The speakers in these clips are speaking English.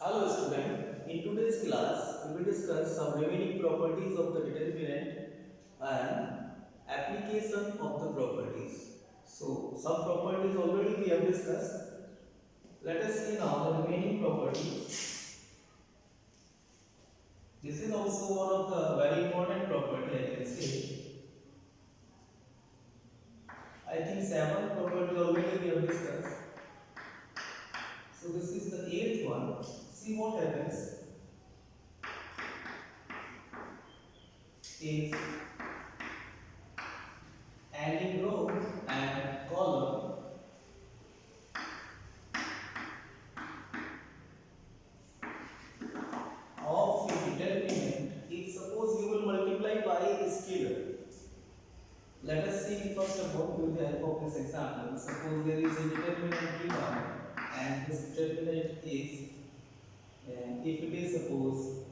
Hello student, in today's class we will discuss some remaining properties of the determinant and application of the properties. So some properties already we have discussed. Let us see now the remaining properties. This is also one of the very important property I can say. I think 7 property already we have discussed. So this is the 8th one. See what happens if any row and column of a determinant, if suppose you will multiply by a scalar. Let us see first of all with the help of this example. Suppose there is a determinant given and this determinant is if it is suppose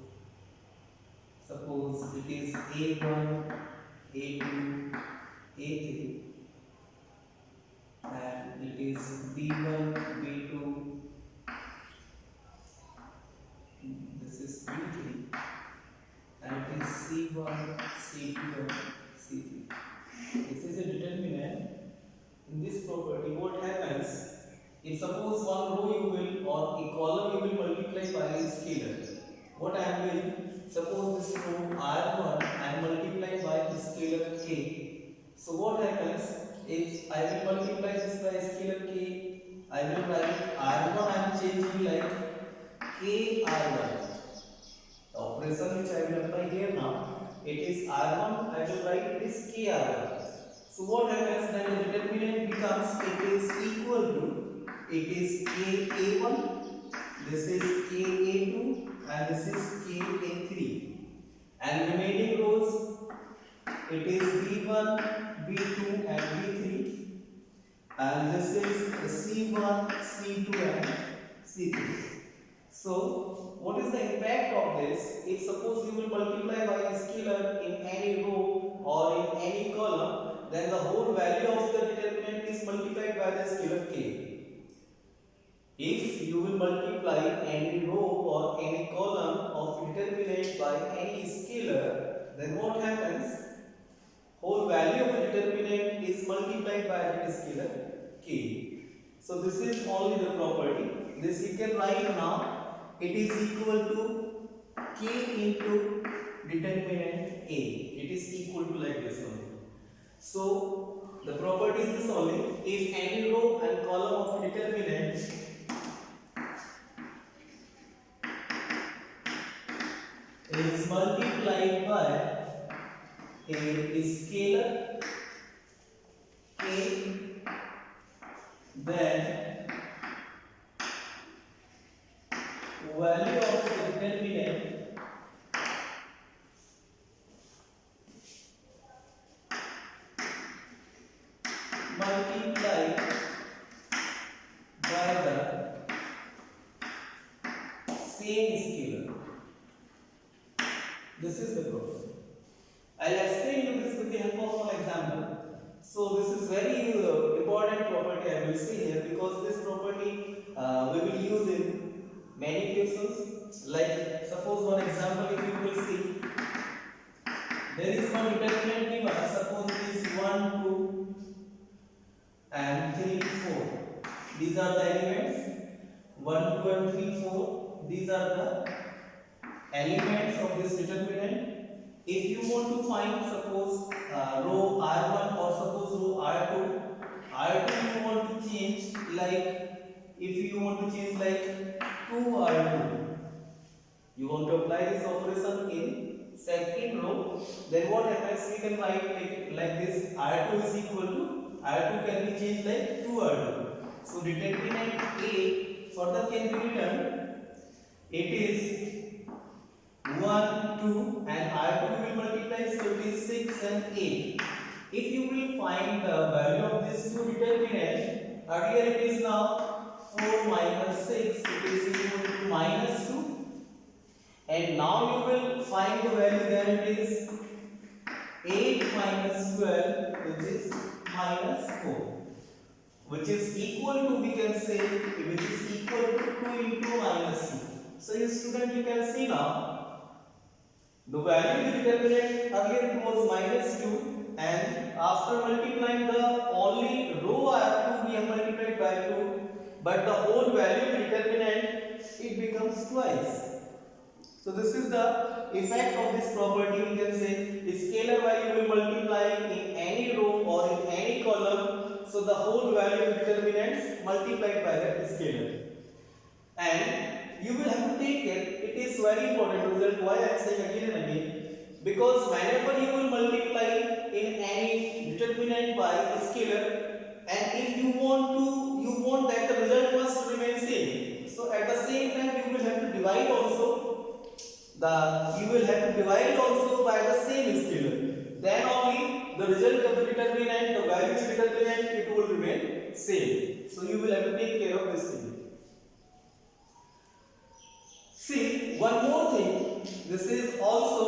it is a1, a2, a3 and it is b1, b2, this is b3 and it is c1, c2 and c3. This is a determinant. In this property, what happens? If suppose one row you will or a column you will multiply by a scalar. What I am doing? Suppose this row R1 I am multiplying by a scalar k. So what happens? If I will multiply this by a scalar k, I will write R1 I am changing like k R1. The operation which I will apply here now, it is R1, I will write it is k R1. So what happens then the determinant becomes it is equal to it is k A1, this is k A2 and this is k A3 and remaining rows it is B1, B2 and B3 and this is C1, C2 and C3. So, what is the impact of this? If suppose you will multiply by a scalar in any row or in any column, then the whole value of the determinant is multiplied by the scalar k. If you will multiply any row or any column of determinant by any scalar, then what happens? Whole value of the determinant is multiplied by the scalar k. So this is only the property. This you can write now. It is equal to k into determinant a. It is equal to like this only. So the property is this only. If any row and column of determinant is multiplied by a scalar k, then value of the determinant multiplied by the same scalar. This is the problem. I'll explain you this with the help of one example. So this is very important property I will say here because this property we will use in many cases. Like suppose one example if you will see, there is one determinant given. Suppose it is 1, 2 and 3, 4. These are the elements 1, 2 and 3, 4. These are the elements of this determinant. If you want to find suppose row R1 or suppose row R2 you want to change like if you want to change like 2 R2, you want to apply this operation in second row, then what happens we can write like this R2 is equal to R2 can be changed like 2 R2. So determinant A further can be written it is 1, 2 and R2 will multiply so it is 6 and 8. If you will find the value of this two determinant, earlier it is now 4 minus 6 it is equal to minus 2 and now you will find the value then it is 8 minus 12 which is minus 4 which is equal to we can say which is equal to 2 into minus 2. So you student, you can see now the value of the determinant earlier it was -2, and after multiplying the only row R2 we have multiplied by 2, but the whole value of the determinant it becomes twice. So this is the effect of this property. We can say the scalar value will multiply in any row or in any column, so the whole value of the determinants multiplied by that scalar. And you will have to take care, it is very important result. Why I am saying again and again? Because whenever you will multiply in any determinant by a scalar, and if you want that the result must remain same. So at the same time you will have to divide also by the same scalar. Then only the result of the determinant, the value of the determinant, it will remain same. So you will have to take care of this thing. See, one more thing, this is also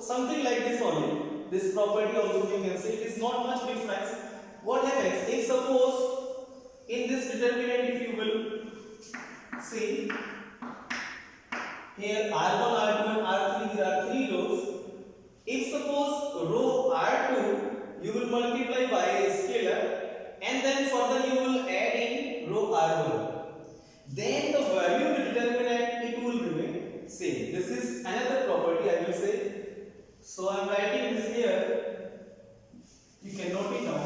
something like this only. This property also you can see, it is not much difference. What happens if suppose in this determinant, if you will see here R1, R2 and R3, there are 3 rows. If suppose row R2 you will multiply by a scalar, and then further you will add in row R1, then the value of the determinant it will remain same. This is another property I will say. So I am writing this here. You can note it down.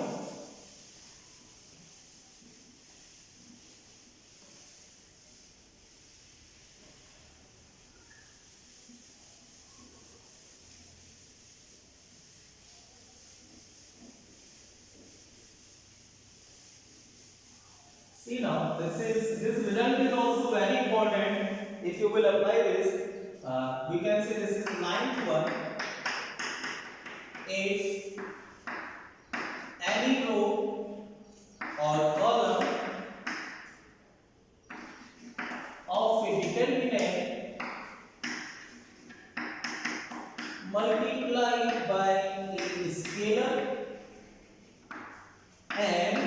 See now, this result is also very important. If you will apply this, we can say this is the 9th one. If any row or column of a determinant multiplied by a scalar and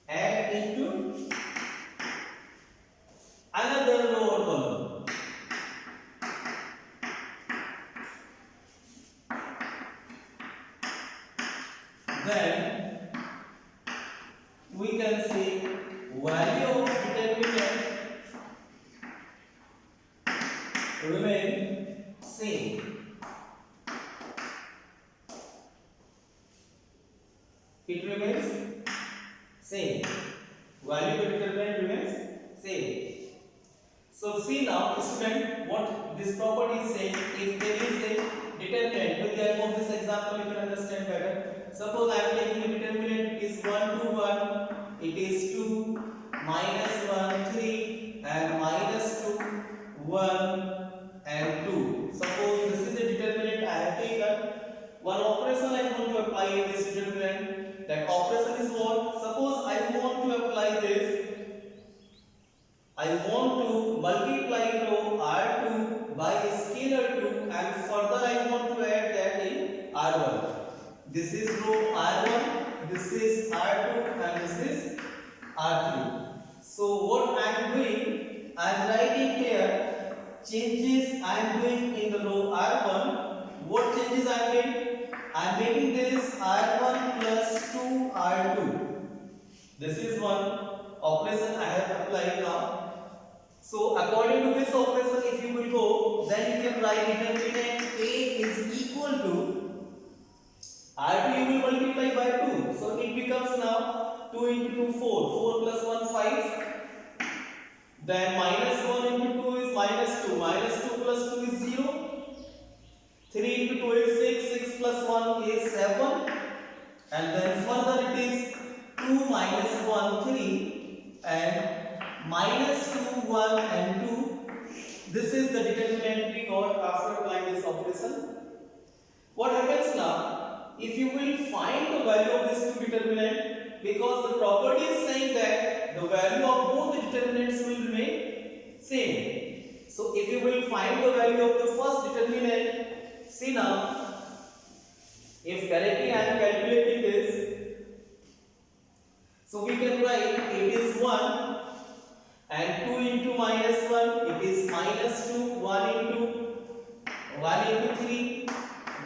add into another row or column, then we can say value of determinant remain same. It remains same. Value of determinant remains same. So see now, student, what this property is saying. If there is a determinant, with the help of this example you can understand better. Suppose I am taking a determinant, it is 1 to 1, it is 2, minus 1, 3, and minus 2, 1, and 2. Suppose this is a determinant I have taken. One operation I want to apply in this determinant. That operation is what? Suppose I want to apply this. I want to multiply row R2 by a scalar 2, and further I want to add that in R1. This is row R1, this is R2, and this is R3. So what I am doing, I am writing here changes I am doing in the row R1. What changes I am doing? I am making this R1 plus 2R2. This is one operation I have applied now. So according to this operation, if you will go, then you can write determinant A is equal to R2 you will multiply by 2. So it becomes now 2 into 2 4. 4 plus 1 5. Then minus 1 into 2 is minus 2. Minus 2 plus 2 is 0. 3 into 2 is 6. 6 plus 1 is 7. And then further it is 2 minus 1 3. And minus 2, 1 and 2. This is the determinant we got after applying this operation. What happens now? If you will find the value of this two determinant, because the property is saying that the value of both the determinants will remain same. So if you will find the value of the first determinant, see now, if directly I am calculating this, So we can write it is 1 and 2 into minus 1 it is minus 2, 1 into 3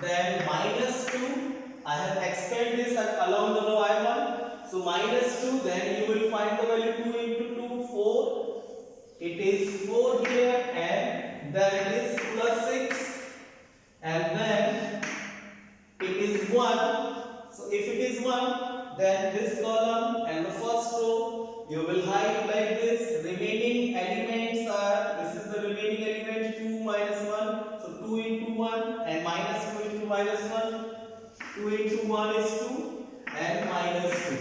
then minus 2. I have expanded this along the row I1. So minus 2 then you will find the value 2 into 2 4. It is 4 here and then it is plus 6 and then it is 1. So if it is 1 then this column and the first row you will hide like this. Remaining elements are, this is the remaining element 2 minus 1. So 2 into 1 and minus 2 into minus 1. 2 into 1 is 2 and minus 2.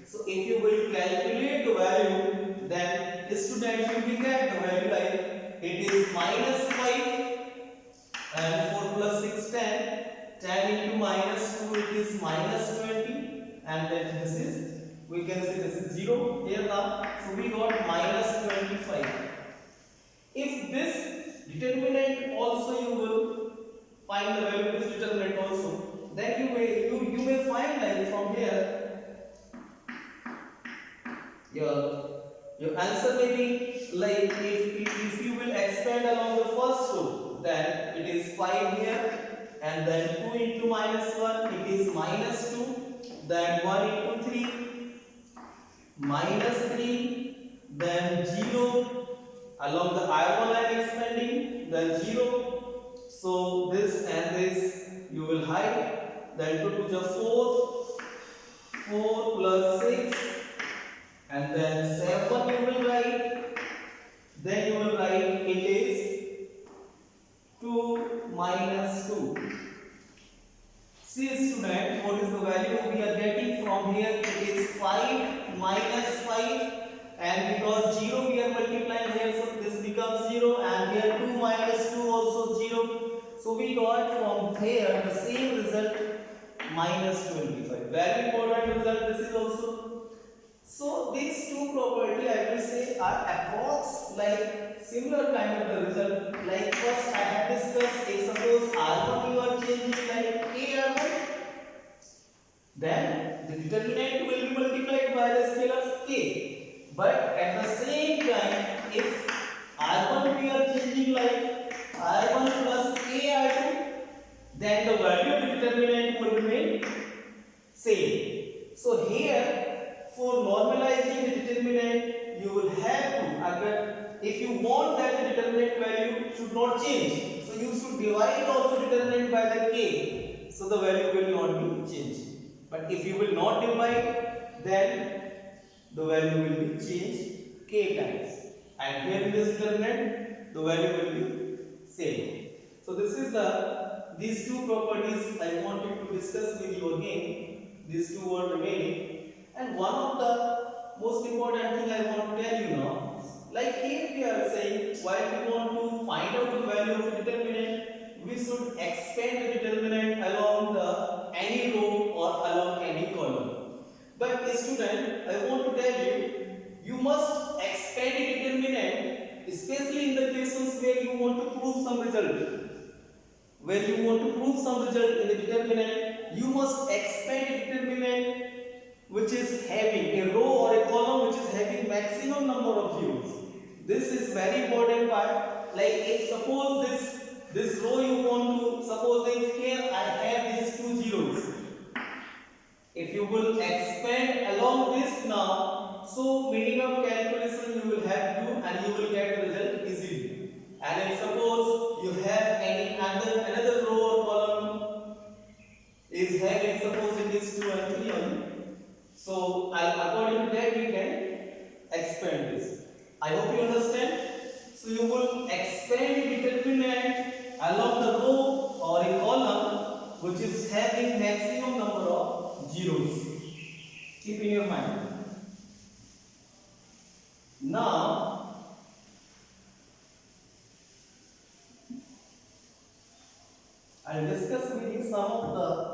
So if you will calculate the value then student you will get the value like it is minus 5 and 4 plus 6 10. 10 into minus 2 it is minus 20 and then this is, we can say this is 0 here now. So we got minus 25. If this determinant also you will find the value of this determinant also, then you may find like from here your answer may be like if you will expand along the first row then it is 5 here and then 2 into minus 1 it is minus 2 then 1 into 3 minus 3 then 0 along the I1 I am expanding then 0. So this and this you will hide then 2 to the 4 plus 6 and then 7 you will write, then you will write it is 2 minus 2. See student, what is the value we are getting from here? It is 5 minus 5 and because 0 we are multiplying here so this becomes 0 and here 2 minus 2 also 0. So we got from here the same result minus 25. Very important result this is also. So these two property I will say are approx like similar kind of the result. Like first I have discussed if suppose R1 you are changing like KR1 then the determinant will be multiplied by the scalar K. But at the same time if R1 we are changing like R1 plus KR2 then the value of the determinant will remain same. So here for normalizing the determinant you will have to, if you want that the determinant value should not change, so you should divide also determinant by the k, so the value will not be changed. But if you will not divide then the value will be changed k times and here in this determinant the value will be same. So this is these two properties I wanted to discuss with you again. These two were remaining. And one of the most important thing I want to tell you now, like here we are saying while we want to find out the value of the determinant, we should expand the determinant along any row or along any column. But student, I want to tell you, you must expand the determinant, especially in the cases where you want to prove some result. Where you want to prove some result in the determinant, you must expand the determinant which is having a row or a column which is having maximum number of zeros. This is very important part. Like if suppose this row you want to, suppose if here I have these two zeros. If you will expand along this now, so minimum calculation you will have to do and you will get the result easily. And if suppose you have any another row or column is having, suppose it is 2 and 3 only. So according to that we can expand this. I hope you understand. So you will expand the determinant along the row or a column which is having maximum number of zeros. Keep in your mind. Now I will discuss with you some of the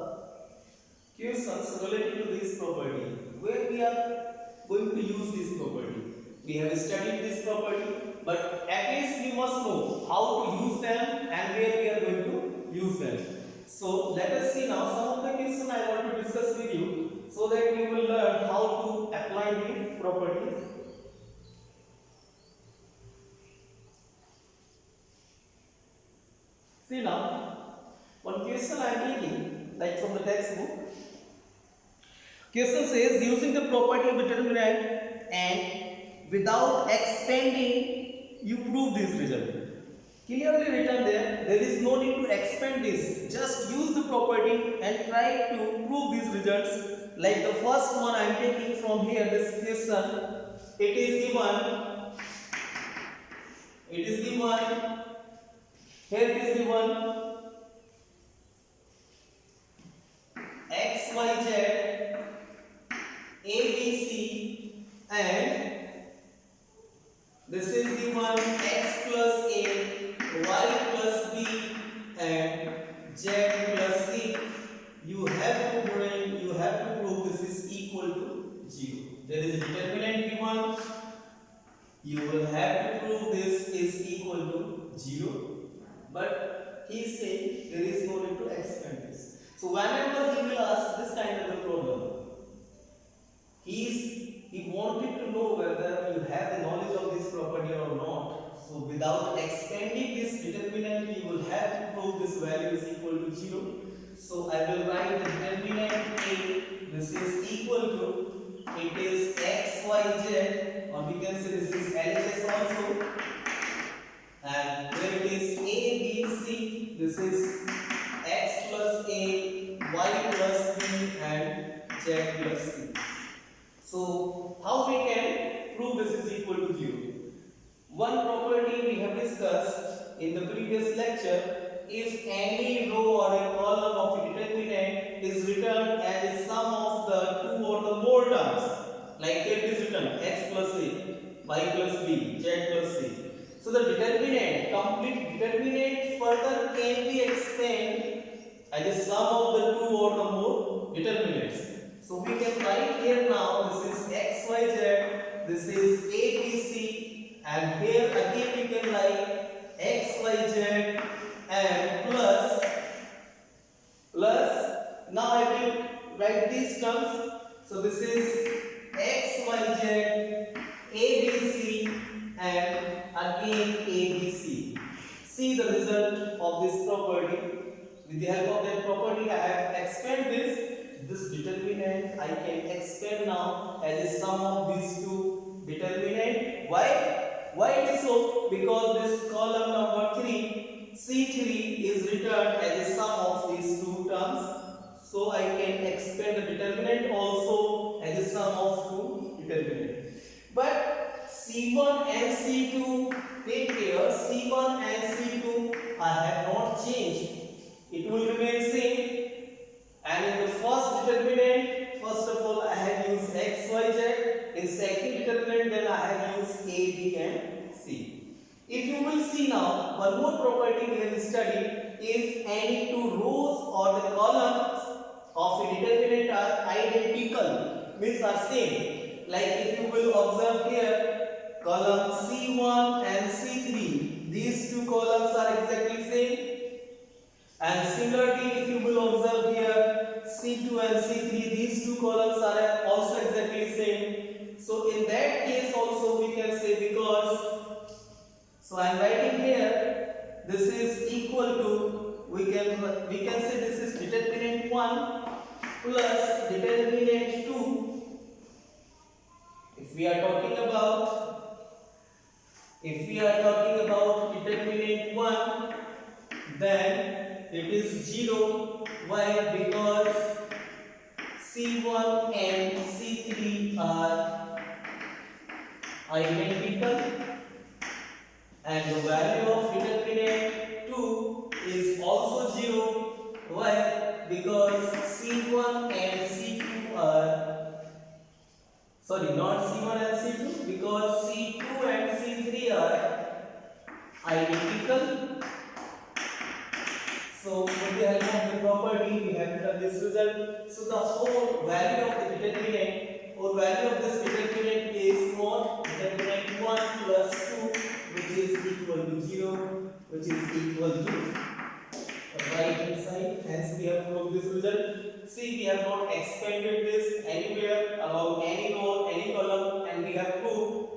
questions related to this property, where we are going to use this property. We have studied this property, but at least we must know how to use them and where we are going to use them. So let us see now some of the questions I want to discuss with you. so that you will learn how to apply these properties. See now, one question I am taking, like from the textbook. Question says using the property of determinant and without expanding, you prove this result. Clearly written there. There is no need to expand this. Just use the property and try to prove these results. Like the first one I am taking from here. This question. It is given. It is given. Here it is given. X, Y, Z, A, B, C, and this is given X plus A, Y plus B, and Z plus C. You have to prove this is equal to 0. There is a determinant given. You will have to prove this is equal to 0. But he is saying there is no need to expand this. So whenever he will ask this kind of a problem, he wanted to know whether you have the knowledge of this property or not. So without expanding this determinant, you will have to prove this value is equal to 0. So I will write the determinant A. This is equal to, it is X, Y, Z, or we can say this is LHS also. And where it is A, B, C, this is X plus A, Y plus B, and Z plus C. So how we can prove this is equal to 0? One property we have discussed in the previous lecture. If any row or a column of a determinant is written as a sum of the two or the more terms, like here it is written X plus A, Y plus B, Z plus C. So the determinant, complete determinant further can be expanded as a sum of the two or the more determinants. So we can write here now, this is X, Y, Z, this is A, B, C, and here again we can write X, Y, Z and plus, now I will write these terms. So this is X, Y, Z, A, B, C and again A, B, C. See the result of this property. With the help of that property I have expanded this determinant. I can expand now as a sum of these two determinant. Why it is so? Because this column number 3, C3 is written as a sum of these two terms. So I can expand the determinant also as a sum of two determinant. But C1 and C2, take care, C1 and C2 I have not changed. It will remain same. And in the first determinant, first of all I have used X, Y, Z. In second determinant, then I have used A, B and C. If you will see now, one more property we have studied. If any two rows or the columns of a determinant are identical, means are same. Like if you will observe here, column C1 and C3, these two columns are exactly same. And similarly, if you will observe here, C2 and C3, these two columns are also exactly same. So in that case also we can say, because, so I am writing here, this is equal to, we can say this is determinant 1 plus determinant 2. If we are talking about determinant 1, then it is 0. Why? Because C1 and C3 are identical, and the value of determinant 2 is also 0. Why? Because C1 and C2 are, sorry, not C1 and C2, because C2 and C3 are identical. So with the help of the property we have done this result. So the whole value of the determinant, or value of this determinant is what? Determinant 1 plus 2, which is equal to 0, which is equal to right hand side. Hence we have proved this result. see we have not expanded this anywhere along any row, any column, and we have proved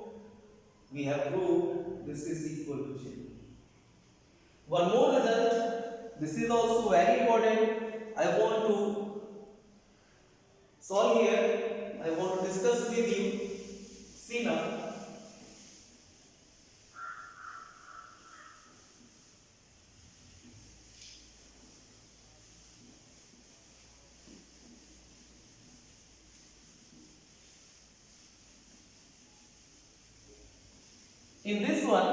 this is equal to 0. One more result, this is also very important. I want to solve here, I want to discuss with you. See now. In this one,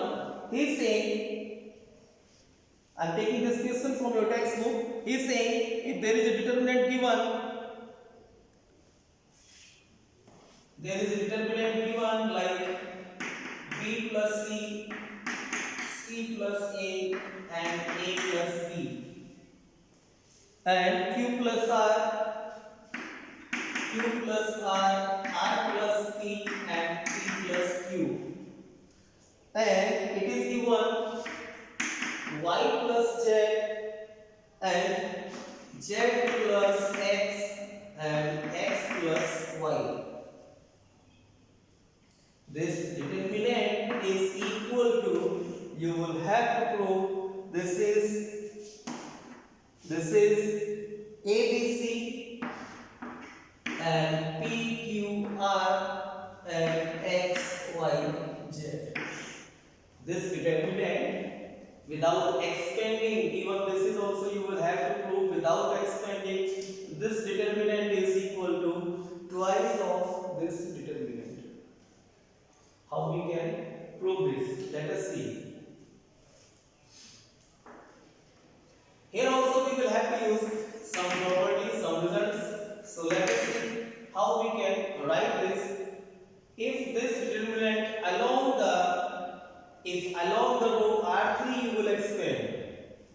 he is saying, I am taking this question from your textbook. He is saying, if there is a determinant given, like b plus c, c plus a, and a plus b, and q plus r, r plus p, and p plus q. And it is given y plus z and z plus x and x plus y. This determinant is equal to, you will have to prove this is ABC and PQR and XYZ. This determinant, without expanding, even this is also you will have to prove without expanding, this determinant is equal to twice of this determinant. How we can prove this? Let us see. Here also we will have to use some properties, some results. So let us see how we can write this. If this determinant along the row R3 you will expand.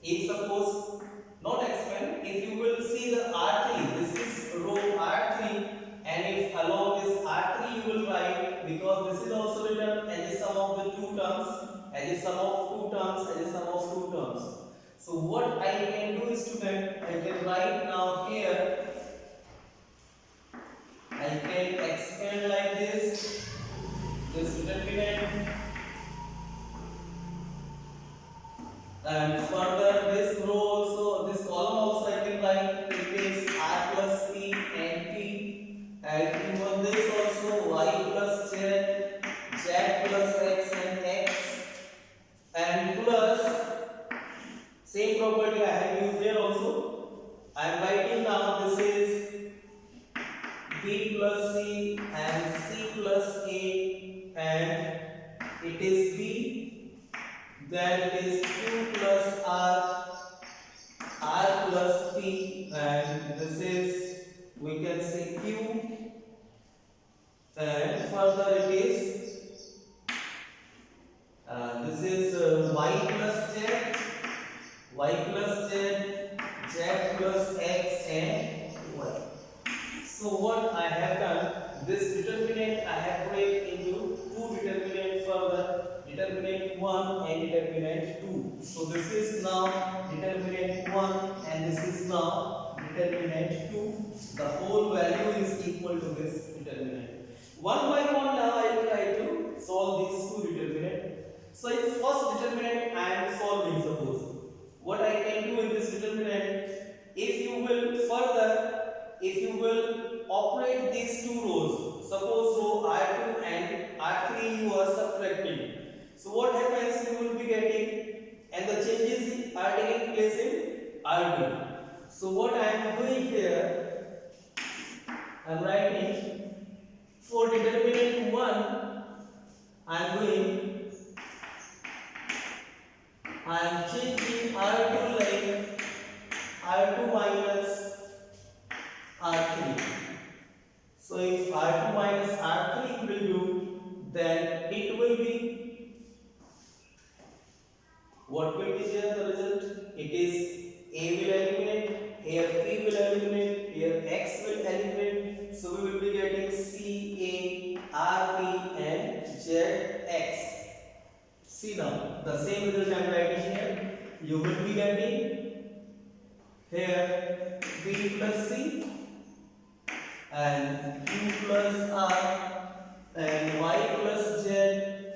If suppose not expand, if you will see the R3, this is row R3, and if along this R3 you will write, because this is also written as a sum of the two terms, as a sum of two terms, as a sum of two terms. So what I can do, student, I can write now here, I can expand like this determinant, and further this row also, this column also I can write, it is r plus p and p, and even this also y plus z, z plus x and x, and plus same property I have used here also. I am writing now this is b plus c and c plus a, and it is b, then it is q plus r, r plus p, and this is, we can say q, and further it is this is y plus z, z plus x and y. So what I have done, this determinant I have break into two determinant further, determinant 1 and determinant 2. So this is now determinant 1 and this is now determinant 2. The whole value is equal to this determinant. One by one now I will try to solve these two determinants. So in first determinant I am solving, suppose. What I can do in this determinant, if you will operate these two rows, suppose row R2 and R3 you are subtracting. So what happens, you will be getting, and the changes are taking place in R2. So what I am doing here, I am writing for determinant 1, I am changing R2 like R2 minus R3. So if R2 minus R3 will do, then it will be, what will be there the result? It is A will eliminate, here P will eliminate, here X will eliminate. So we will be getting C, A, R, P and Z, X. See now, the same result I am writing here. You will be getting here B plus C and q plus r and y plus z.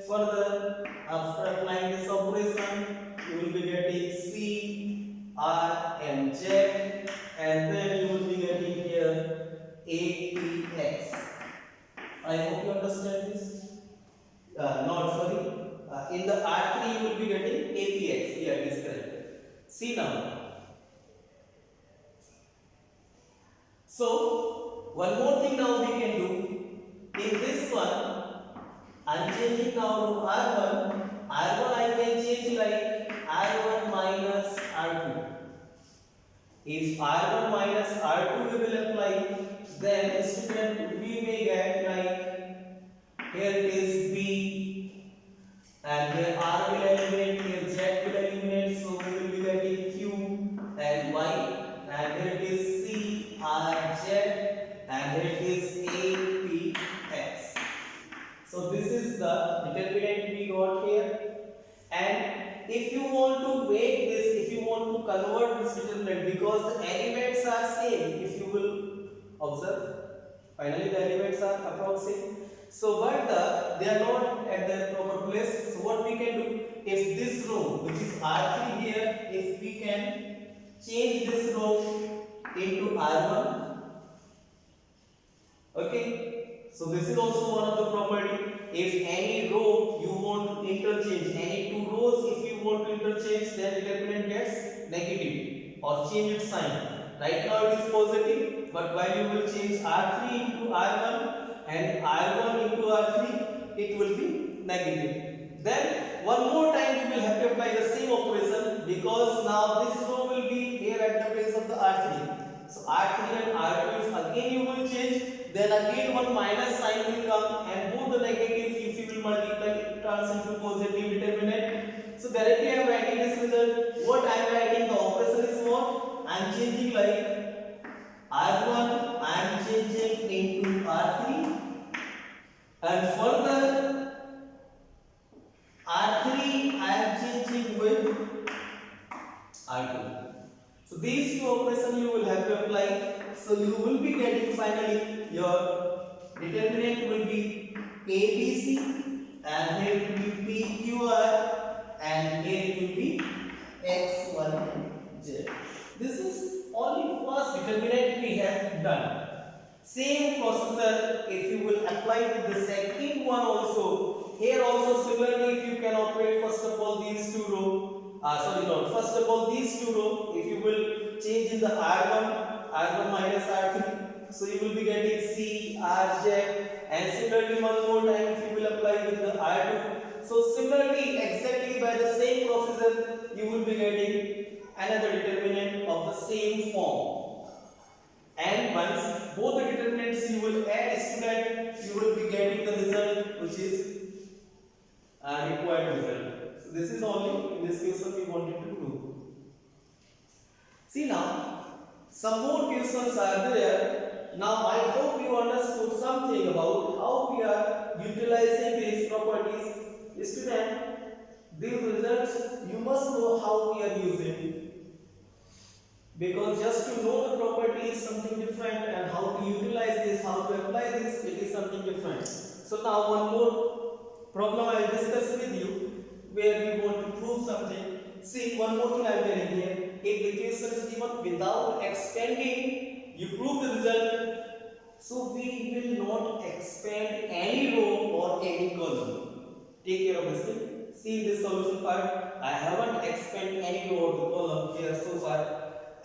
Further, after applying this operation, you will be getting c, r and z, and then you will be getting here a, p, x. I hope you understand this. Not sorry. In the R3 you will be getting APX. Yeah, it is correct. See now. So one more thing now we can do. In this one, I'm changing now to R1. R1 I can change like R1 minus R2. If R1 minus R2 we will apply, then student we may get like here it is B, and here R will eliminate, here Z will eliminate, so we will be getting Q and Y, and here it is C, R, Z, and here it is A, P, X. So this is the determinant we got here. And if you want to make this, if you want to convert this determinant, because the elements are same, if you will observe, finally the elements are approximate. So but they are not at their proper place. So what we can do, if this row which is R3 here, if we can change this row into R1, okay. So this is also one of the property. If any row you want to interchange, any two rows if you want to interchange, then determinant gets negative or change its sign. Right now it is positive, but while you will change R3 into R1 and R1 into R3, it will be negative. Then one more time you will have to apply the same operation, because now this row will be here at the place of the R3. So R3 and R2, if again you will change, then again one minus sign will come, and both the negatives if you will multiply, it turns into positive determinant. So directly I am writing this result. What I am writing, the operation is what? I am changing like R1, I am changing into R3, and further R3 I am changing with R2. So these two operations you will have to apply. So you will be getting finally your determinant will be ABC, and here it will be PQR, and here it will be X1 and Z. This is only first determinant we have done. Same procedure if you will apply with the second one also. Here also similarly, if you can operate first of all these two rows. First of all these two rows, if you will change in the R1 minus R3, so you will be getting C, R, Z, and similarly one more time if you will apply with the R2. So similarly, exactly by the same procedure, you will be getting another determinant of the same form. And once both the determinants you will add student, you will be getting the result which is required result. So this is only in this question we wanted to prove. See now, some more questions are there. Now I hope you understood something about how we are utilizing these properties. Student, these results you must know how we are using, because just to know the property is something different, and how to utilize this, how to apply this, it is something different. So now one more problem I will discuss with you, where we want to prove something. See, one more thing I am telling here. If the question is given without expanding, you prove the result. So we will not expand any row or any column. Take care of this thing. See in this solution part, I haven't expanded any row or the column here so far.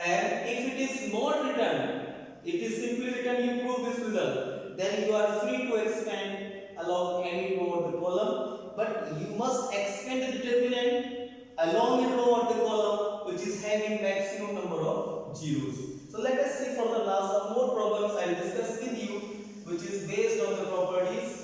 And if it is not written, it is simply written, you prove this result, then you are free to expand along any row or the column, but you must expand the determinant along a row or the column which is having maximum number of zeros. So let us see for the last some more problems I will discuss with you, which is based on the properties.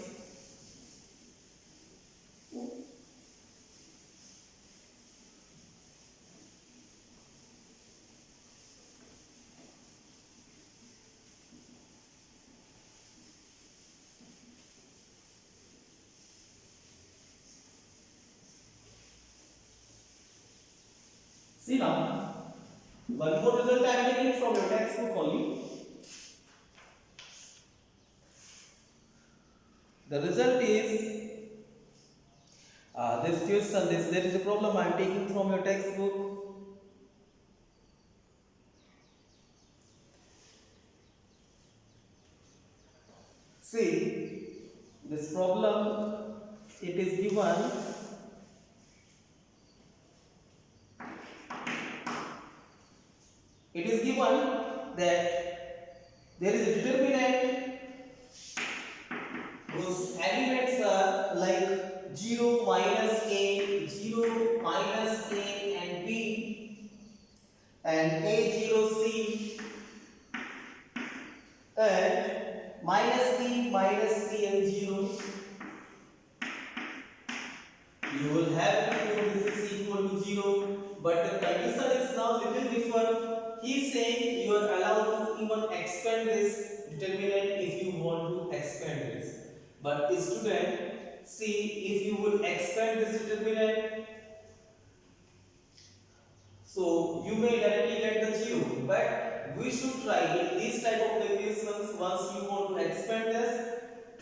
See now, one more result I am taking from your textbook only. The result is this question. There is a problem I am taking from your textbook. See, this problem, it is given. It is given that there is a determinant whose elements are like 0, minus a, 0, minus a and b, and a, 0, c, and minus b, minus c and 0. You will have to prove this is equal to 0, but the condition is now little different. He is saying you are allowed to even expand this determinant if you want to expand this. But student, see, if you will expand this determinant, so you may directly get the 0. But we should try in these type of equations, once you want to expand this,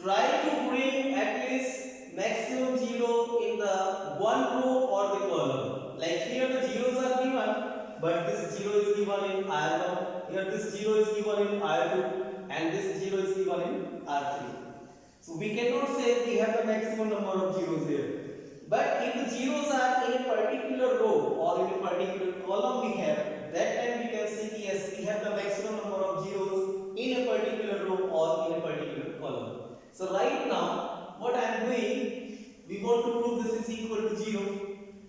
try to bring at least maximum 0 in the one row or the column. Like here the zeros are given, but this 0 is given in R1, here this 0 is given in R2, and this 0 is given in R3. So we cannot say we have the maximum number of zeros here. But if the zeros are in a particular row or in a particular column we have, that time we can say yes, we have the maximum number of zeros in a particular row or in a particular column. So right now, what I am doing, we want to prove this is equal to 0.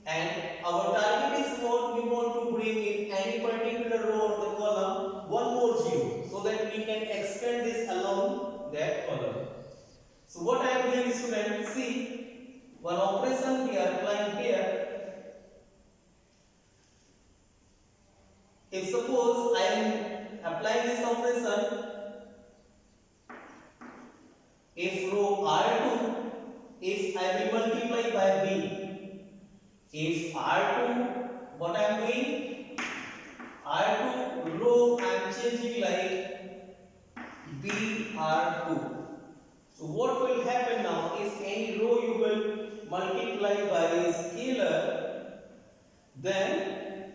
And our target is what? We want to bring in any particular row or the column one more 0, so that we can expand this along that column. So what I am doing, students, see, one operation we are applying here. If suppose I am applying this operation, if row R2, if I will multiply by B, if R2, what I am doing, R2 row I am changing like BR2. So what will happen now is any row you will multiply by a scalar, then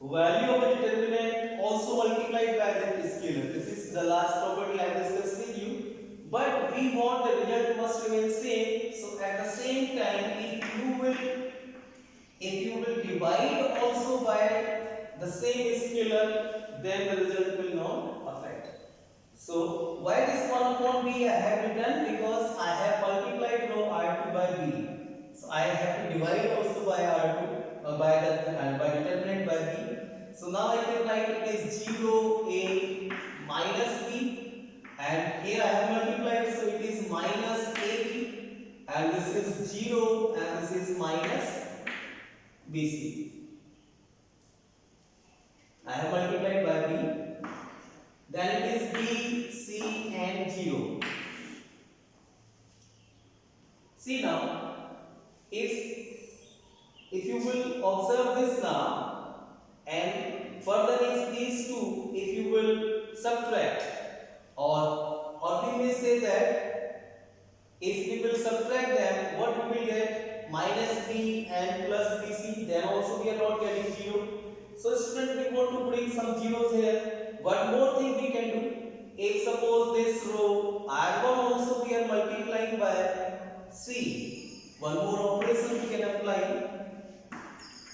value of the determinant also multiplied by that scalar. This is the last property I discussed with you. But we want the result must remain same. So at the same time, if you will divide also by the same scalar, then the result will not affect. So why this 1 upon b I have written? Because I have multiplied row R2 by b. So I have to divide also by R2 by determinant by b. So now I can write it is 0a minus b, and here I have multiplied, so it is minus ab, and this is 0 and this is minus bc. I have multiplied by b. Then it is B, C and 0. See now, if you will observe this now, and further if these two, if you will subtract, or we may say that if we will subtract them, what we will get? Minus B and plus BC, then also we are not getting 0. So student, we want to bring some zeros here. One more thing we can do, if suppose this row R1 also we are multiplying by C, one more operation we can apply.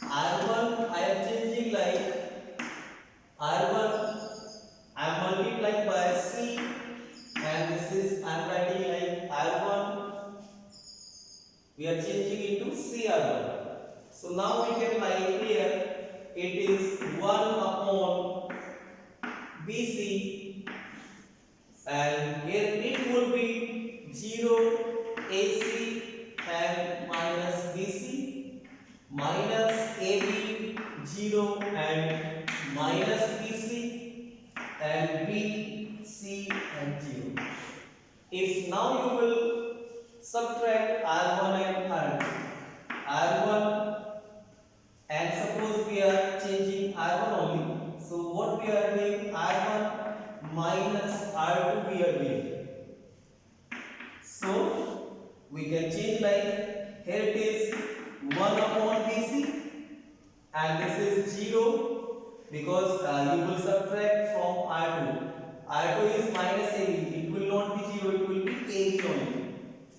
R1 I am changing like R1 I am multiplying by C, and this is I am writing like R1, we are changing into CR1. So now we can write here it is 1 upon BC, and here it would be 0 AC and minus BC minus AB 0 and minus BC and B, C and 0. If now you will subtract R1 and R1, and suppose we are changing R1 only. So what we are doing, R1 minus R2 we are doing. So we can change like here it is 1 upon BC and this is 0 because you will subtract from R2. R2 is minus AB, it will not be 0, it will be AB only.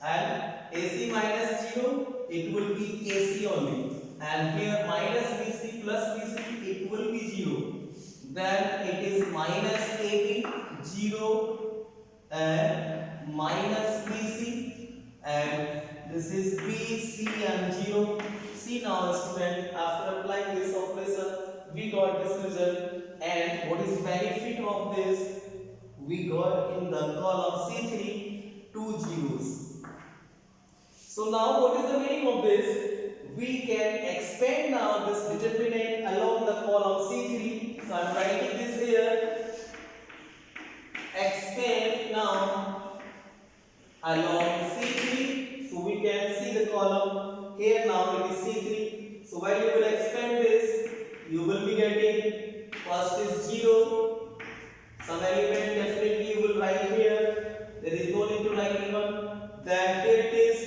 And AC minus 0, it will be AC only. And here minus BC plus BC, it will be 0. Then it is minus AB, 0 and minus BC, and this is BC and 0. See now student, after applying this operation, we got this result. And what is benefit of this? We got in the column C3 2 zeros. So now what is the meaning of this? We can expand now this determinant along the column C3. So I am writing this here. Expand now along C3. So we can see the column here now it is C3. So while you will expand this, you will be getting first is 0. Some element definitely you will write here. There is no need to write even. Then here it is.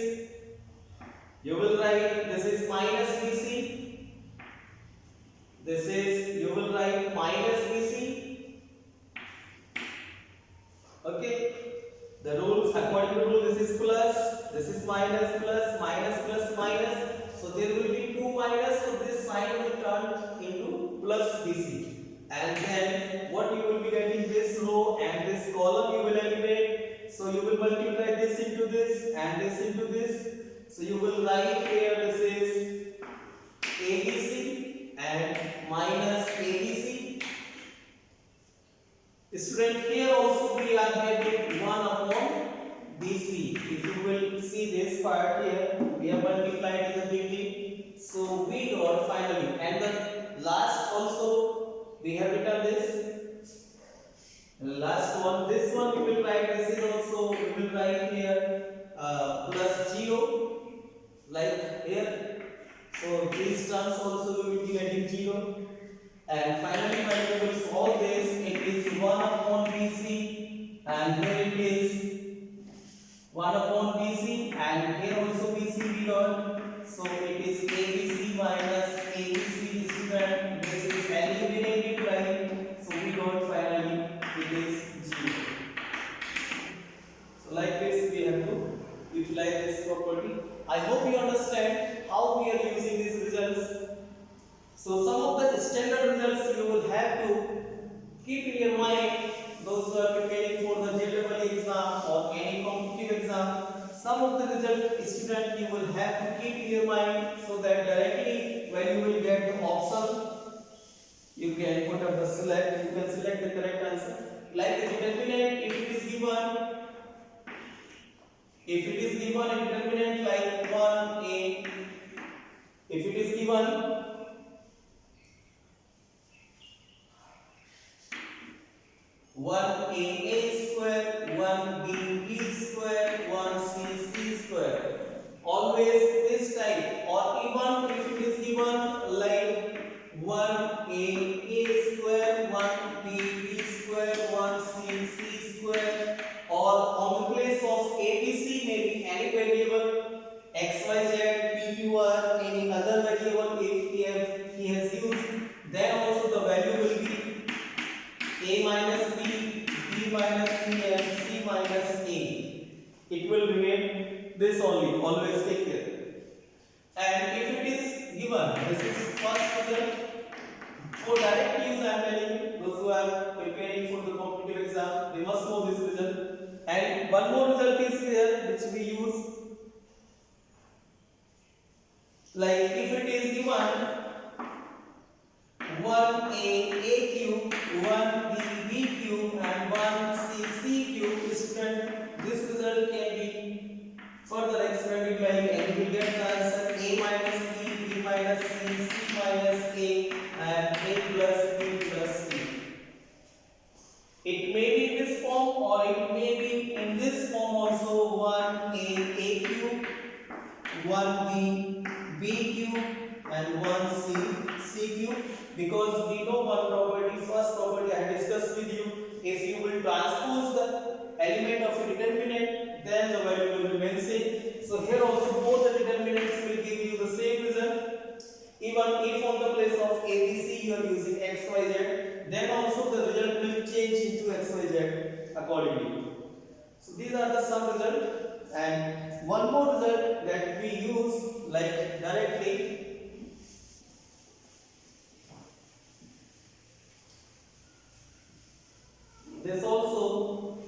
You will write this is minus BC. This is you will write minus BC. Okay. The rules according to rule this is plus. This is minus plus minus plus minus. So there will be 2 minus. So this sign will turn into plus BC. And then what you will be getting this row and this column you will eliminate. So you will multiply this into this and this into this. So you will write here this is ABC and minus ABC. Student, here also we are having 1 upon BC. If you will see this part here, we have multiplied in the beginning. So we got finally, and the last also we have written this. Last one, this one we will write. This is also we will write here plus 0, like here. So these terms also we will be getting 0. And finally, when we will solve this, it is 1 upon BC, and here it is 1 upon BC, and here also BC we got. So it is ABC minus ABC student. This is eliminated by. So we got finally it is 0. So like this we have to utilize this property. I hope you understand how we are using these results. So some of the standard results you will have to keep in your mind, those who are preparing for the JEE exam or any competitive exam. Some of the result student you will have to keep in your mind, so that directly when you will get the option, you can put up the select, you can select the correct answer. Like the determinant, if it is given a determinant like 1a, if it is given 1a square, 1b square, 1c square. Always this type, or even if it is given like 1a square, 1b square, 1c square, or on the place of abc maybe any variable xyz, pqr, any other variable if he has used, then also the value will be a minus b, b minus c, and c minus a. It will remain this only, always take care. And if it is given, this is first result. For direct use I am telling you, those who are preparing for the competitive exam, they must know this result. And one more result is here which we use. Like if it is given 1a cube, 1b cube, and 1c cube, student, this result can be further expanded like, and you will get the answer a minus b minus c minus a, and a plus b plus c. It may be in this form or it may be in this form also, 1a cube, 1b cube, and 1c cube. Because we know one property, first property I discussed with you, if you will transpose the element of a determinant, then the value will remain same. So here accordingly. So these are the some result, and one more result that we use like directly. This also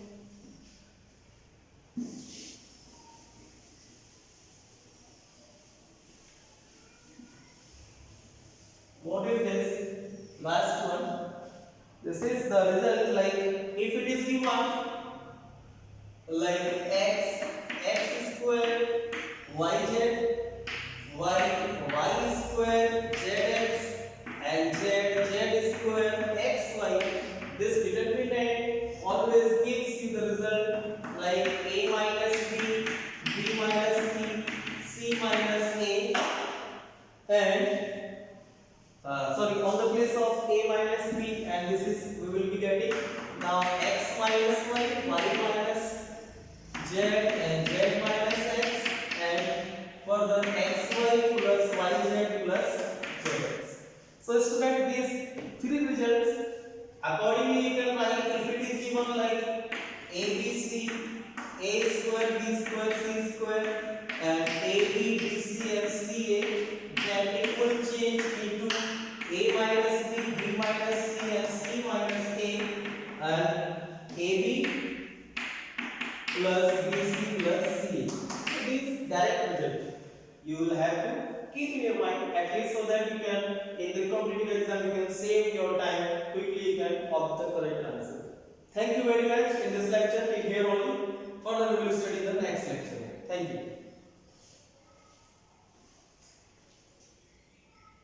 what is this last one? This is the result like if it is given like x square yz y square zx and z square xy. This determinant always gives you the result like a minus b minus c minus a, and sorry, on the place of a minus b, and this is we will be getting now x minus y minus z and z minus x, and further xy plus yz plus zx. So student, these three results accordingly you can write if it is given like abc a square b square c square and ab bc and ca, then it will change into a minus b minus c and c minus a, and ab plus bc plus ca. So these direct result you will have to keep in your mind at least, so that you can in the competitive exam you can save your time, quickly you can opt the correct answer. Thank you very much in this lecture. Take here only. Further we will study in the next lecture. Thank you.